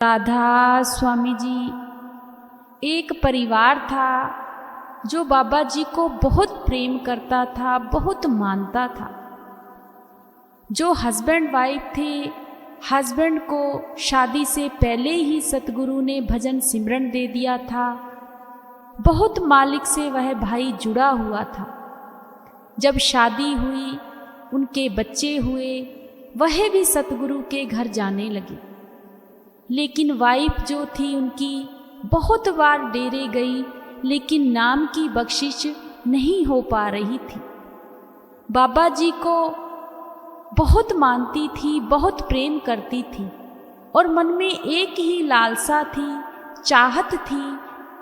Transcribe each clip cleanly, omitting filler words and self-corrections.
राधा स्वामी जी, एक परिवार था जो बाबा जी को बहुत प्रेम करता था, बहुत मानता था। जो हस्बैंड वाइफ थे, हस्बैंड को शादी से पहले ही सतगुरु ने भजन सिमरन दे दिया था। बहुत मालिक से वह भाई जुड़ा हुआ था। जब शादी हुई, उनके बच्चे हुए, वह भी सतगुरु के घर जाने लगे। लेकिन वाइफ जो थी उनकी बहुत बार डेरे गई, लेकिन नाम की बख्शिश नहीं हो पा रही थी। बाबा जी को बहुत मानती थी, बहुत प्रेम करती थी और मन में एक ही लालसा थी, चाहत थी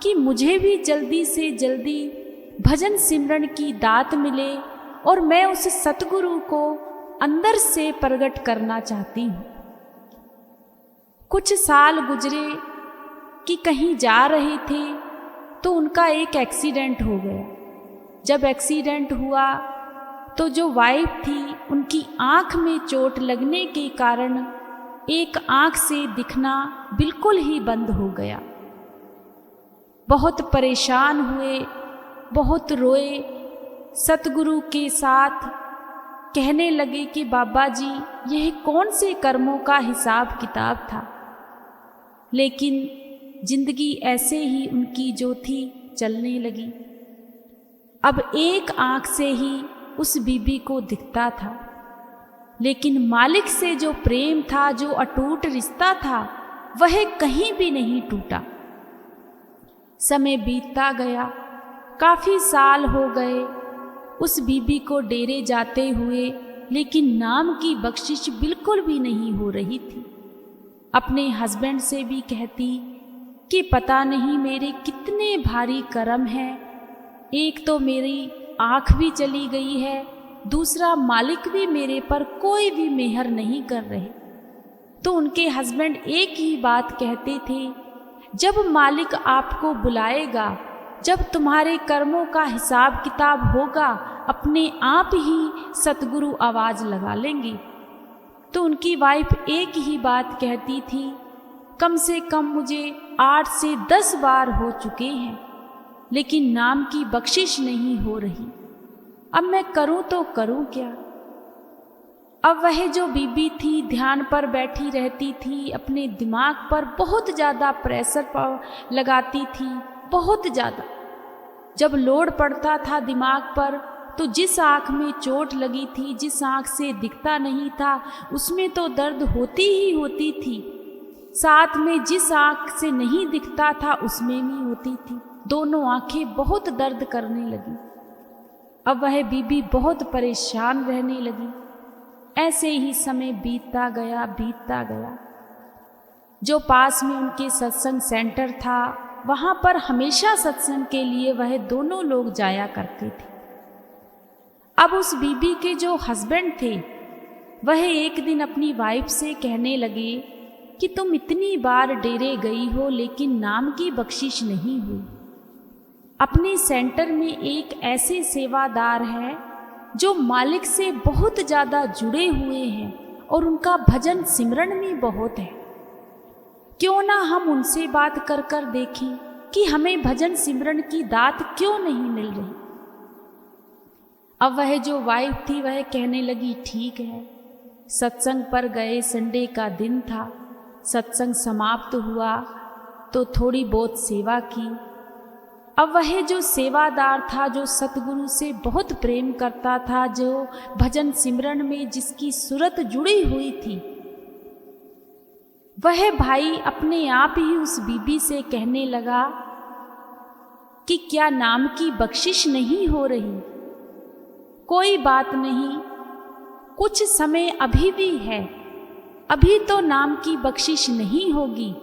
कि मुझे भी जल्दी से जल्दी भजन सिमरन की दात मिले और मैं उस सतगुरु को अंदर से प्रकट करना चाहती हूँ। कुछ साल गुजरे कि कहीं जा रहे थे तो उनका एक एक्सीडेंट हो गया। जब एक्सीडेंट हुआ तो जो वाइफ थी, उनकी आँख में चोट लगने के कारण एक आँख से दिखना बिल्कुल ही बंद हो गया। बहुत परेशान हुए, बहुत रोए, सतगुरु के साथ कहने लगे कि बाबा जी, यह कौन से कर्मों का हिसाब किताब था। लेकिन जिंदगी ऐसे ही उनकी जो थी चलने लगी। अब एक आँख से ही उस बीबी को दिखता था, लेकिन मालिक से जो प्रेम था, जो अटूट रिश्ता था, वह कहीं भी नहीं टूटा। समय बीतता गया, काफ़ी साल हो गए उस बीबी को डेरे जाते हुए, लेकिन नाम की बख्शिश बिल्कुल भी नहीं हो रही थी। अपने हस्बैंड से भी कहती कि पता नहीं मेरे कितने भारी कर्म हैं। एक तो मेरी आँख भी चली गई है, दूसरा मालिक भी मेरे पर कोई भी मेहर नहीं कर रहे। तो उनके हस्बैंड एक ही बात कहते थे, जब मालिक आपको बुलाएगा, जब तुम्हारे कर्मों का हिसाब किताब होगा, अपने आप ही सतगुरु आवाज़ लगा लेंगे। तो उनकी वाइफ एक ही बात कहती थी, कम से कम मुझे 8 से 10 बार हो चुके हैं, लेकिन नाम की बख्शिश नहीं हो रही। अब मैं करूं तो करूं क्या। अब वह जो बीबी थी ध्यान पर बैठी रहती थी, अपने दिमाग पर बहुत ज़्यादा प्रेशर लगाती थी, बहुत ज़्यादा। जब लोड पड़ता था दिमाग पर तो जिस आँख में चोट लगी थी, जिस आँख से दिखता नहीं था, उसमें तो दर्द होती ही होती थी। साथ में जिस आँख से नहीं दिखता था उसमें भी होती थी। दोनों आँखें बहुत दर्द करने लगी। अब वह बीबी बहुत परेशान रहने लगी। ऐसे ही समय बीतता गया, बीतता गया। जो पास में उनके सत्संग सेंटर था, वहाँ पर हमेशा सत्संग के लिए वह दोनों लोग जाया करते थे। अब उस बीबी के जो हस्बैंड थे, वह एक दिन अपनी वाइफ से कहने लगे कि तुम इतनी बार डेरे गई हो, लेकिन नाम की बख्शिश नहीं हुई। अपने सेंटर में एक ऐसे सेवादार हैं जो मालिक से बहुत ज़्यादा जुड़े हुए हैं और उनका भजन सिमरन भी बहुत है। क्यों ना हम उनसे बात कर कर देखें कि हमें भजन सिमरन की दात क्यों नहीं मिल रही। अब वह जो वाइफ थी वह कहने लगी, ठीक है। सत्संग पर गए, संडे का दिन था, सत्संग समाप्त हुआ तो थोड़ी बहुत सेवा की। अब वह जो सेवादार था, जो सतगुरु से बहुत प्रेम करता था, जो भजन सिमरन में जिसकी सूरत जुड़ी हुई थी, वह भाई अपने आप ही उस बीबी से कहने लगा कि क्या नाम की बख्शिश नहीं हो रही। कोई बात नहीं, कुछ समय अभी भी है, अभी तो नाम की बख्शिश नहीं होगी,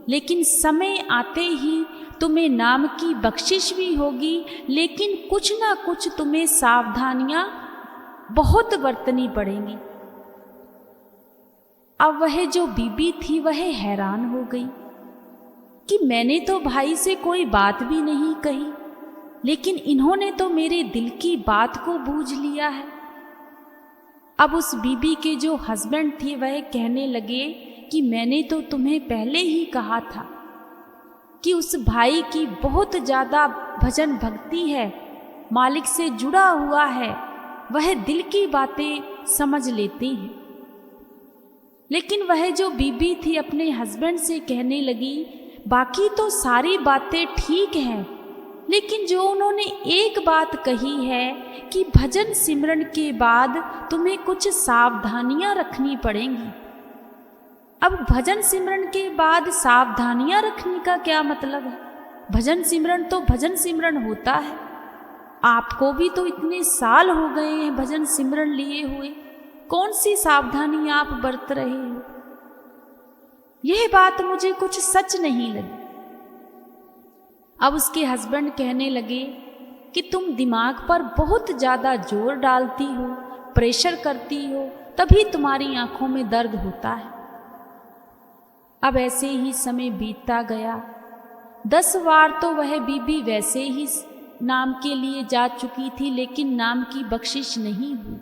लेकिन समय आते ही तुम्हें नाम की बख्शिश भी होगी, लेकिन कुछ ना कुछ तुम्हें सावधानियां बहुत बरतनी पड़ेंगी। अब वह जो बीबी थी वह हैरान हो गई कि मैंने तो भाई से कोई बात भी नहीं कही, लेकिन इन्होंने तो मेरे दिल की बात को बूझ लिया है। अब उस बीबी के जो हस्बैंड थे वह कहने लगे कि मैंने तो तुम्हें पहले ही कहा था कि उस भाई की बहुत ज़्यादा भजन भक्ति है, मालिक से जुड़ा हुआ है, वह दिल की बातें समझ लेती है। लेकिन वह जो बीबी थी अपने हस्बैंड से कहने लगी, बाकी तो सारी बातें ठीक हैं, लेकिन जो उन्होंने एक बात कही है कि भजन सिमरन के बाद तुम्हें कुछ सावधानियां रखनी पड़ेंगी। अब भजन सिमरन के बाद सावधानियां रखने का क्या मतलब है? भजन सिमरन तो भजन सिमरन होता है। आपको भी तो इतने साल हो गए हैं भजन सिमरन लिए हुए, कौन सी सावधानी आप बरत रहे हो? यह बात मुझे कुछ सच नहीं लगी। अब उसके हस्बैंड कहने लगे कि तुम दिमाग पर बहुत ज़्यादा जोर डालती हो, प्रेशर करती हो, तभी तुम्हारी आंखों में दर्द होता है। अब ऐसे ही समय बीतता गया। 10 बार तो वह बीबी वैसे ही नाम के लिए जा चुकी थी, लेकिन नाम की बख्शिश नहीं हुई।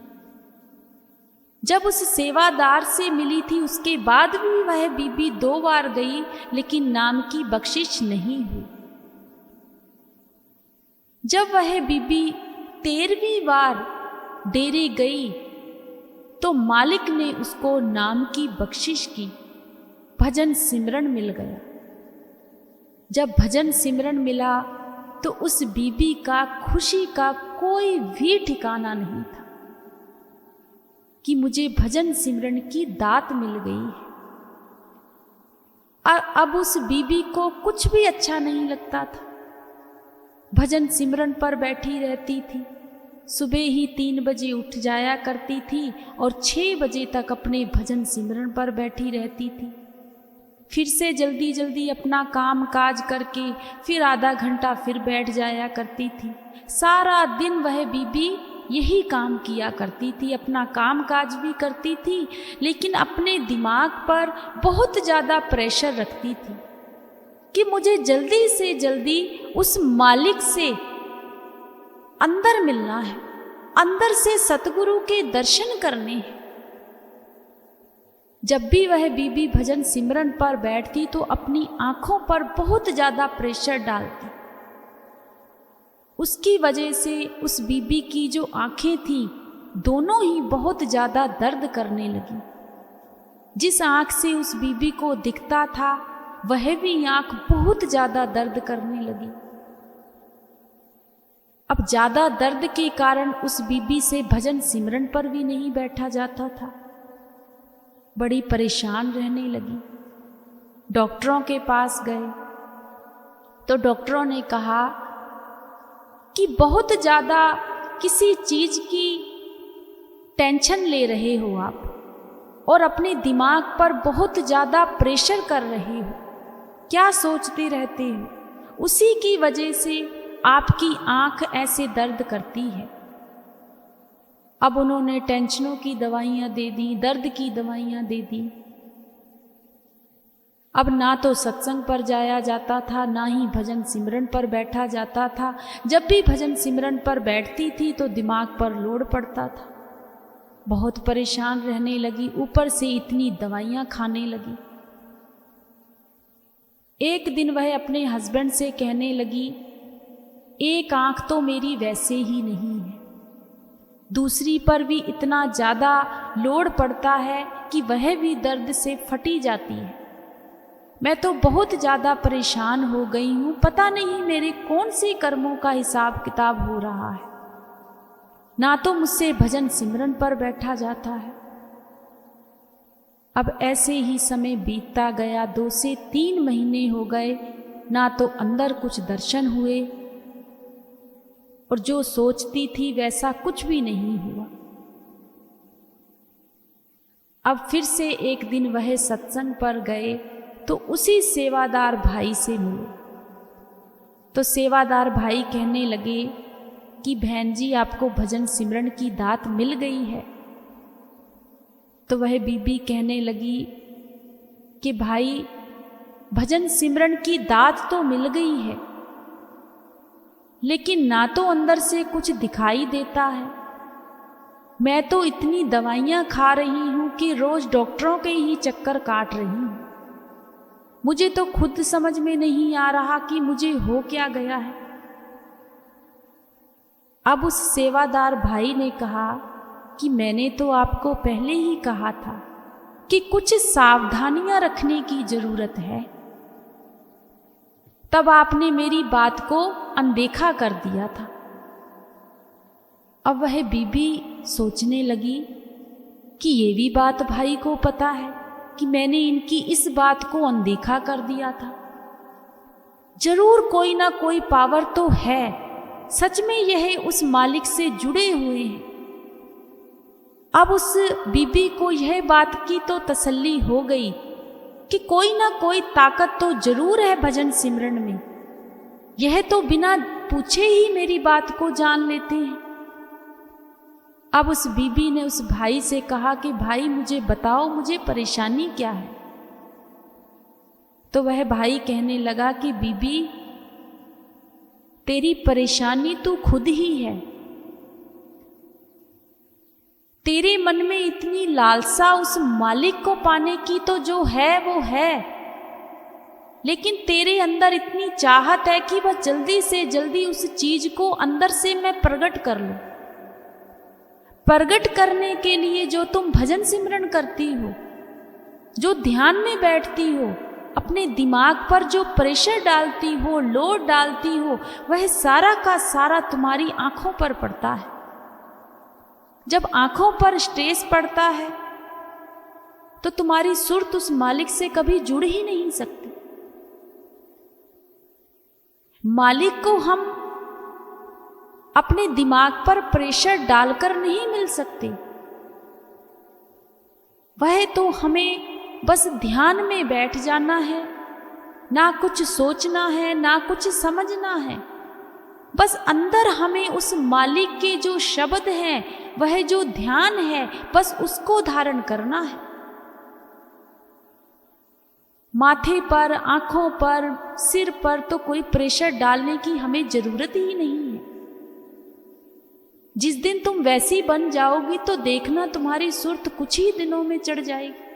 जब उस सेवादार से मिली थी उसके बाद भी वह बीबी 2 बार गई, लेकिन नाम की बख्शिश नहीं हुई। जब वह बीबी 13वीं बार डेरे गई तो मालिक ने उसको नाम की बख्शिश की, भजन सिमरन मिल गया। जब भजन सिमरन मिला तो उस बीबी का खुशी का कोई भी ठिकाना नहीं था कि मुझे भजन सिमरन की दात मिल गई है। अब उस बीबी को कुछ भी अच्छा नहीं लगता था। भजन सिमरन पर बैठी रहती थी, सुबह ही 3 बजे उठ जाया करती थी और 6 बजे तक अपने भजन सिमरन पर बैठी रहती थी। फिर से जल्दी जल्दी अपना काम काज करके फिर आधा घंटा फिर बैठ जाया करती थी। सारा दिन वह बीबी यही काम किया करती थी, अपना काम काज भी करती थी, लेकिन अपने दिमाग पर बहुत ज़्यादा प्रेशर रखती थी कि मुझे जल्दी से जल्दी उस मालिक से अंदर मिलना है, अंदर से सतगुरु के दर्शन करने हैं। जब भी वह बीबी भजन सिमरन पर बैठती तो अपनी आंखों पर बहुत ज़्यादा प्रेशर डालती। उसकी वजह से उस बीबी की जो आंखें थीं दोनों ही बहुत ज़्यादा दर्द करने लगी। जिस आंख से उस बीबी को दिखता था वह भी आंख बहुत ज़्यादा दर्द करने लगी। अब ज़्यादा दर्द के कारण उस बीबी से भजन सिमरन पर भी नहीं बैठा जाता था। बड़ी परेशान रहने लगी। डॉक्टरों के पास गए तो डॉक्टरों ने कहा कि बहुत ज़्यादा किसी चीज़ की टेंशन ले रहे हो आप और अपने दिमाग पर बहुत ज़्यादा प्रेशर कर रहे हो, क्या सोचते रहते हो, उसी की वजह से आपकी आंख ऐसे दर्द करती है। अब उन्होंने टेंशनों की दवाइयाँ दे दी, दर्द की दवाइयाँ दे दी। अब ना तो सत्संग पर जाया जाता था, ना ही भजन सिमरन पर बैठा जाता था। जब भी भजन सिमरन पर बैठती थी तो दिमाग पर लोड पड़ता था। बहुत परेशान रहने लगी, ऊपर से इतनी दवाइयाँ खाने लगी। एक दिन वह अपने हस्बैंड से कहने लगी, एक आंख तो मेरी वैसे ही नहीं है, दूसरी पर भी इतना ज़्यादा लोड पड़ता है कि वह भी दर्द से फटी जाती है। मैं तो बहुत ज़्यादा परेशान हो गई हूँ, पता नहीं मेरे कौन से कर्मों का हिसाब किताब हो रहा है। ना तो मुझसे भजन सिमरन पर बैठा जाता है। अब ऐसे ही समय बीतता गया। 2 से 3 महीने हो गए, ना तो अंदर कुछ दर्शन हुए और जो सोचती थी वैसा कुछ भी नहीं हुआ। अब फिर से एक दिन वह सत्संग पर गए तो उसी सेवादार भाई से मिले। तो सेवादार भाई कहने लगे कि बहन जी आपको भजन सिमरन की दात मिल गई है। तो वह बीबी कहने लगी कि भाई भजन सिमरन की दात तो मिल गई है, लेकिन ना तो अंदर से कुछ दिखाई देता है, मैं तो इतनी दवाइयाँ खा रही हूँ कि रोज डॉक्टरों के ही चक्कर काट रही हूँ। मुझे तो खुद समझ में नहीं आ रहा कि मुझे हो क्या गया है। अब उस सेवादार भाई ने कहा कि मैंने तो आपको पहले ही कहा था कि कुछ सावधानियां रखने की जरूरत है, तब आपने मेरी बात को अनदेखा कर दिया था। अब वह बीबी सोचने लगी कि ये भी बात भाई को पता है कि मैंने इनकी इस बात को अनदेखा कर दिया था। जरूर कोई ना कोई पावर तो है, सच में यह उस मालिक से जुड़े हुए हैं। अब उस बीबी को यह बात की तो तसल्ली हो गई कि कोई ना कोई ताकत तो जरूर है भजन सिमरन में। यह तो बिना पूछे ही मेरी बात को जान लेते हैं। अब उस बीबी ने उस भाई से कहा कि भाई मुझे बताओ, मुझे परेशानी क्या है। तो वह भाई कहने लगा कि बीबी, तेरी परेशानी तू खुद ही है। तेरे मन में इतनी लालसा उस मालिक को पाने की तो जो है वो है, लेकिन तेरे अंदर इतनी चाहत है कि वह जल्दी से जल्दी उस चीज को अंदर से मैं प्रकट कर लूं। प्रकट करने के लिए जो तुम भजन सिमरन करती हो, जो ध्यान में बैठती हो, अपने दिमाग पर जो प्रेशर डालती हो, लोड डालती हो, वह सारा का सारा तुम्हारी आंखों पर पड़ता है। जब आंखों पर स्ट्रेस पड़ता है तो तुम्हारी सुरत उस मालिक से कभी जुड़ ही नहीं सकती। मालिक को हम अपने दिमाग पर प्रेशर डालकर नहीं मिल सकते। वह तो हमें बस ध्यान में बैठ जाना है, ना कुछ सोचना है, ना कुछ समझना है। बस अंदर हमें उस मालिक के जो शब्द हैं, वह जो ध्यान है, बस उसको धारण करना है। माथे पर, आंखों पर, सिर पर तो कोई प्रेशर डालने की हमें जरूरत ही नहीं है। जिस दिन तुम वैसी बन जाओगी तो देखना तुम्हारी सुरत कुछ ही दिनों में चढ़ जाएगी।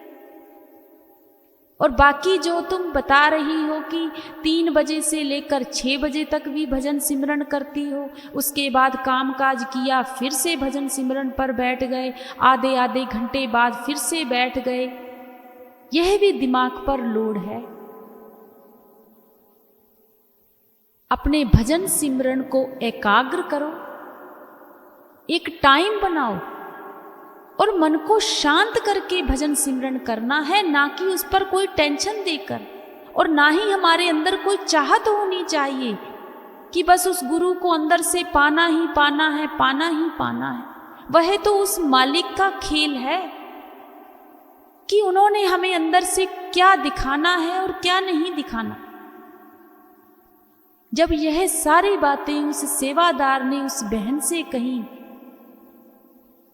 और बाकी जो तुम बता रही हो कि 3 बजे से लेकर 6 बजे तक भी भजन सिमरन करती हो, उसके बाद काम काज किया, फिर से भजन सिमरन पर बैठ गए, आधे आधे घंटे बाद फिर से बैठ गए, यह भी दिमाग पर लोड है। अपने भजन सिमरन को एकाग्र करो, एक टाइम बनाओ और मन को शांत करके भजन सिमरन करना है, ना कि उस पर कोई टेंशन देकर। और ना ही हमारे अंदर कोई चाहत होनी चाहिए कि बस उस गुरु को अंदर से पाना ही पाना है, पाना ही पाना है। वह तो उस मालिक का खेल है कि उन्होंने हमें अंदर से क्या दिखाना है और क्या नहीं दिखाना। जब यह सारी बातें उस सेवादार ने उस बहन से कही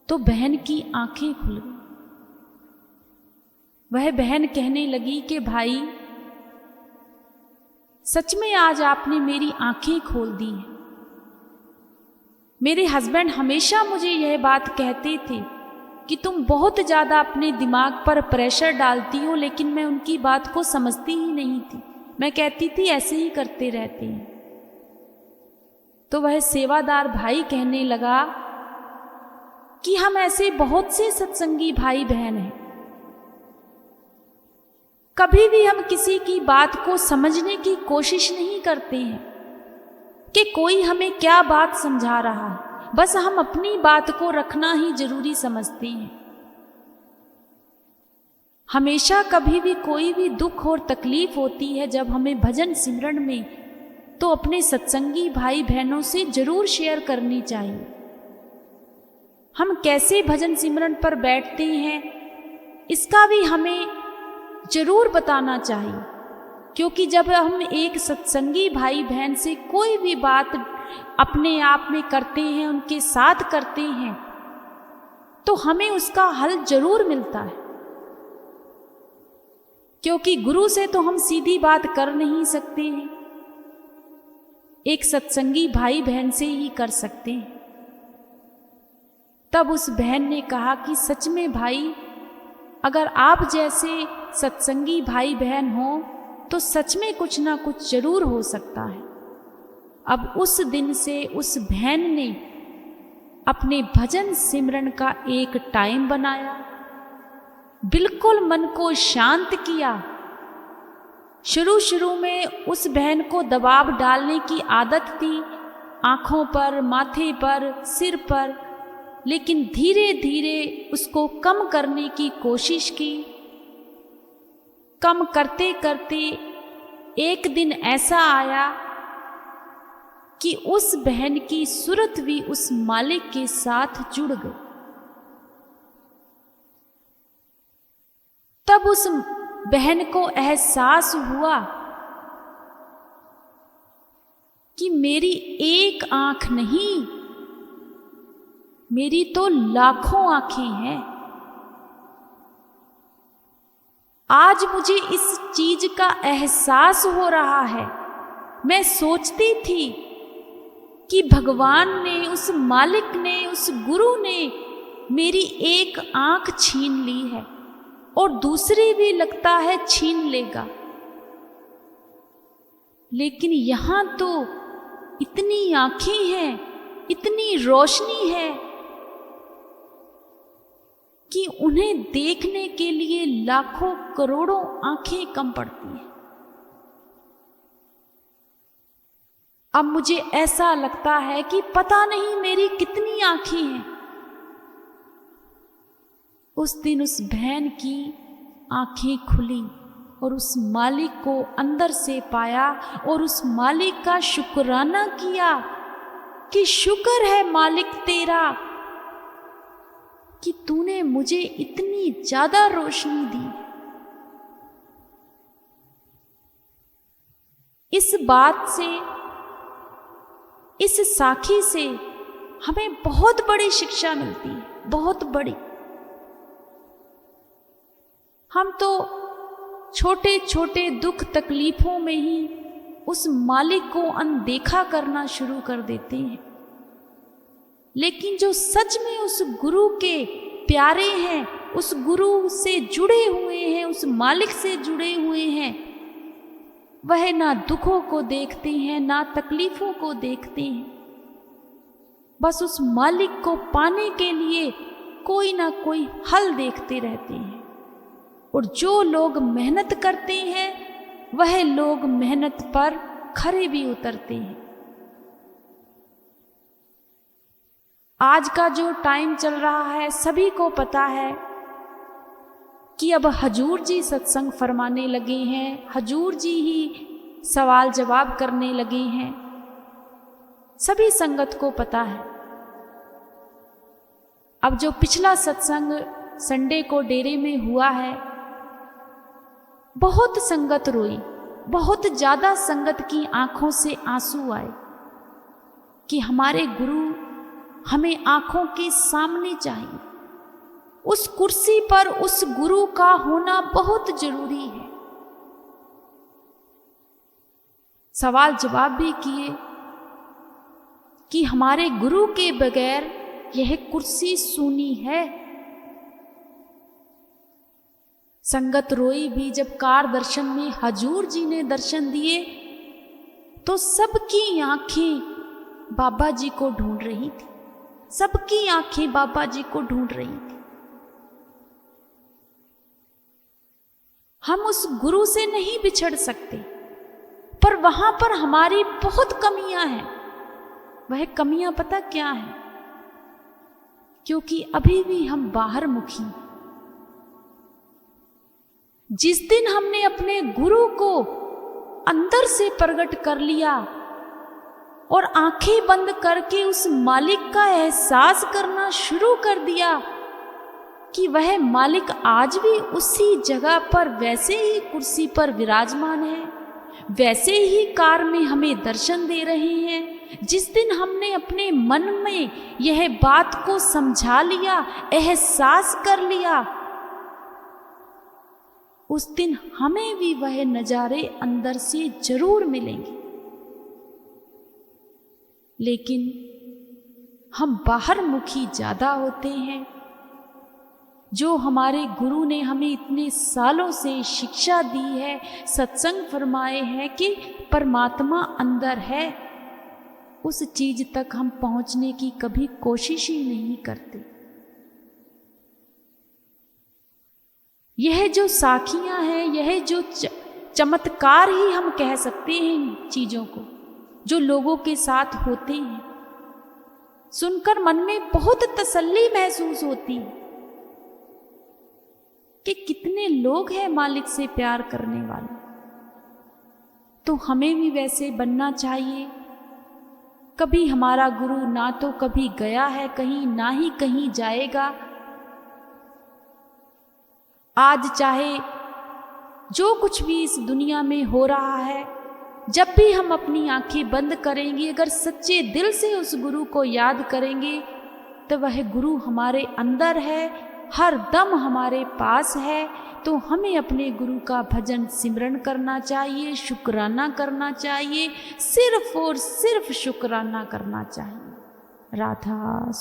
तो बहन की आंखें खुल गई। वह बहन कहने लगी कि भाई, सच में आज आपने मेरी आंखें खोल दी हैं। मेरे हस्बैंड हमेशा मुझे यह बात कहते थे कि तुम बहुत ज़्यादा अपने दिमाग पर प्रेशर डालती हो, लेकिन मैं उनकी बात को समझती ही नहीं थी। मैं कहती थी ऐसे ही करते रहते हैं। तो वह सेवादार भाई कहने लगा कि हम ऐसे बहुत से सत्संगी भाई बहन हैं, कभी भी हम किसी की बात को समझने की कोशिश नहीं करते हैं कि कोई हमें क्या बात समझा रहा है। बस हम अपनी बात को रखना ही जरूरी समझते हैं। हमेशा कभी भी कोई भी दुख और तकलीफ होती है जब हमें भजन सिमरन में, तो अपने सत्संगी भाई बहनों से जरूर शेयर करनी चाहिए। हम कैसे भजन सिमरन पर बैठते हैं इसका भी हमें जरूर बताना चाहिए, क्योंकि जब हम एक सत्संगी भाई बहन से कोई भी बात अपने आप में करते हैं, उनके साथ करते हैं, तो हमें उसका हल जरूर मिलता है। क्योंकि गुरु से तो हम सीधी बात कर नहीं सकते हैं, एक सत्संगी भाई बहन से ही कर सकते हैं। तब उस बहन ने कहा कि सच में भाई, अगर आप जैसे सत्संगी भाई बहन हो तो सच में कुछ ना कुछ जरूर हो सकता है। अब उस दिन से उस बहन ने अपने भजन सिमरन का एक टाइम बनाया, बिल्कुल मन को शांत किया। शुरू में उस बहन को दबाव डालने की आदत थी, आँखों पर, माथे पर, सिर पर, लेकिन धीरे धीरे उसको कम करने की कोशिश की। कम करते करते एक दिन ऐसा आया कि उस बहन की सूरत भी उस मालिक के साथ जुड़ गई। तब उस बहन को एहसास हुआ कि मेरी एक आंख नहीं, मेरी तो लाखों आंखें हैं। आज मुझे इस चीज का एहसास हो रहा है। मैं सोचती थी कि भगवान ने, उस मालिक ने, उस गुरु ने मेरी एक आंख छीन ली है और दूसरी भी लगता है छीन लेगा, लेकिन यहां तो इतनी आंखें हैं, इतनी रोशनी है कि उन्हें देखने के लिए लाखों करोड़ों आंखें कम पड़ती हैं। अब मुझे ऐसा लगता है कि पता नहीं मेरी कितनी आंखें हैं। उस दिन उस बहन की आंखें खुली और उस मालिक को अंदर से पाया और उस मालिक का शुक्राना किया कि शुक्र है मालिक तेरा कि तूने मुझे इतनी ज्यादा रोशनी दी। इस बात से, इस साखी से हमें बहुत बड़ी शिक्षा मिलती है, बहुत बड़ी। हम तो छोटे छोटे दुख तकलीफों में ही उस मालिक को अनदेखा करना शुरू कर देते हैं, लेकिन जो सच में उस गुरु के प्यारे हैं, उस गुरु से जुड़े हुए हैं, उस मालिक से जुड़े हुए हैं, वह ना दुखों को देखते हैं, ना तकलीफों को देखते हैं। बस उस मालिक को पाने के लिए कोई ना कोई हल देखते रहते हैं। और जो लोग मेहनत करते हैं वह लोग मेहनत पर खरे भी उतरते हैं। आज का जो टाइम चल रहा है, सभी को पता है कि अब हजूर जी सत्संग फरमाने लगे हैं, हजूर जी ही सवाल जवाब करने लगे हैं, सभी संगत को पता है। अब जो पिछला सत्संग संडे को डेरे में हुआ है, बहुत संगत रोई, बहुत ज्यादा संगत की आंखों से आंसू आए कि हमारे गुरु हमें आंखों के सामने चाहिए। उस कुर्सी पर उस गुरु का होना बहुत जरूरी है। सवाल जवाब भी किए कि हमारे गुरु के बगैर यह कुर्सी सूनी है। संगत रोई भी। जब कार दर्शन में हजूर जी ने दर्शन दिए तो सबकी आंखें बाबा जी को ढूंढ रही थी, सबकी आंखें बाबा जी को ढूंढ रही थी। हम उस गुरु से नहीं बिछड़ सकते, पर वहां पर हमारी बहुत कमियां हैं। वह कमियां पता क्या है? क्योंकि अभी भी हम बाहर मुखी हैं। जिस दिन हमने अपने गुरु को अंदर से प्रकट कर लिया और आंखें बंद करके उस मालिक का एहसास करना शुरू कर दिया कि वह मालिक आज भी उसी जगह पर वैसे ही कुर्सी पर विराजमान है, वैसे ही कार में हमें दर्शन दे रहे हैं। जिस दिन हमने अपने मन में यह बात को समझा लिया, एहसास कर लिया, उस दिन हमें भी वह नजारे अंदर से जरूर मिलेंगे। लेकिन हम बाहर मुखी ज़्यादा होते हैं। जो हमारे गुरु ने हमें इतने सालों से शिक्षा दी है, सत्संग फरमाए हैं कि परमात्मा अंदर है, उस चीज तक हम पहुंचने की कभी कोशिश ही नहीं करते। यह जो साखियां हैं, यह जो चमत्कार ही हम कह सकते हैं इन चीजों को, जो लोगों के साथ होते हैं, सुनकर मन में बहुत तसल्ली महसूस होती है कि कितने लोग हैं मालिक से प्यार करने वाले। तो हमें भी वैसे बनना चाहिए। कभी हमारा गुरु ना तो कभी गया है कहीं, ना ही कहीं जाएगा। आज चाहे जो कुछ भी इस दुनिया में हो रहा है, जब भी हम अपनी आंखें बंद करेंगे, अगर सच्चे दिल से उस गुरु को याद करेंगे, तो वह गुरु हमारे अंदर है, हर दम हमारे पास है। तो हमें अपने गुरु का भजन सिमरन करना चाहिए, शुक्राना करना चाहिए, सिर्फ और सिर्फ शुक्राना करना चाहिए। राधा